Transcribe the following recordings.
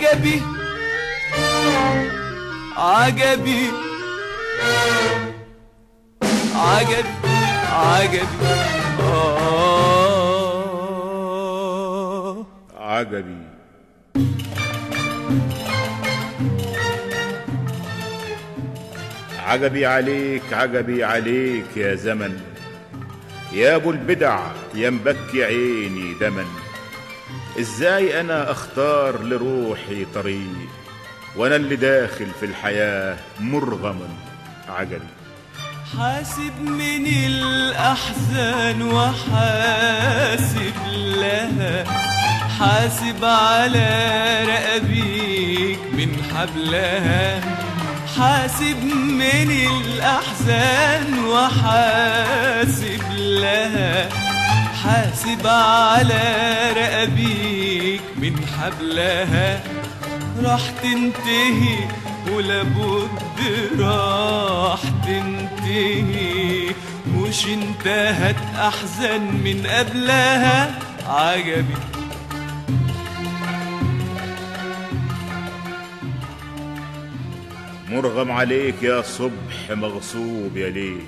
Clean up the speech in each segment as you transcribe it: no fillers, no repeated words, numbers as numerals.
عجبي عجبي عجبي عجبي عجبي. عجبي عليك عجبي عليك يا زمن، يا ابو البدع يا مبكي عيني دمن. ازاي انا اختار لروحي طريق وانا اللي داخل في الحياة مرغما؟ عجبي. حاسب من الأحزان وحاسب لها، حاسب على رقبيك من حبلها. حاسب من الأحزان وحاسب لها، حاسب على رقبيك من حبلها. راح تنتهي ولابد راح تنتهي، مش انتهت أحزن من قبلها. عجبي. مرغم عليك يا صبح مغصوب يا ليل،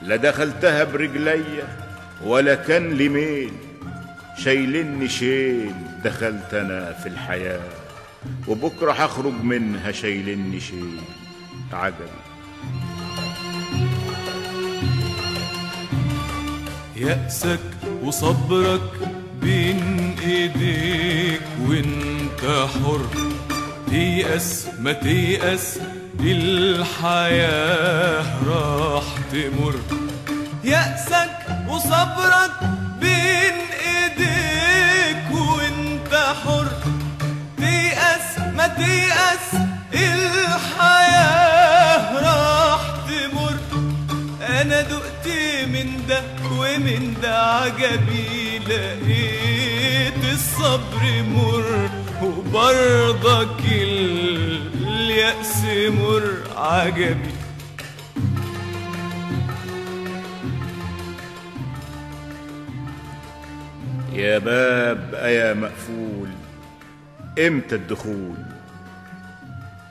لا دخلتها برجليا ولا كان لي ميل. شايلني شيل دخلت انا في الحياة، وبكرة هخرج منها شايلني شيل. عجبي. يأسك وصبرك بين ايديك وانت حر، تيأس ما تيأس الحياة راح تمر. يأسك وصبرك بين ايديك وانت حر، تيأس ما تيأس الحياة راح تمر. انا دقت من ده ومن ده عجبي، لقيت الصبر مر وبرضك اليأس مر. عجبي. يا باب أيا مقفول امتى الدخول؟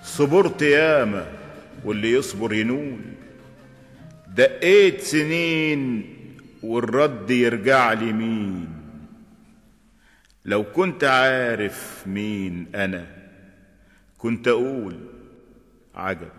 صبرت ياما واللي يصبر ينول، دقيت سنين والرد يرجع لي مين؟ لو كنت عارف مين أنا كنت أقول عجب.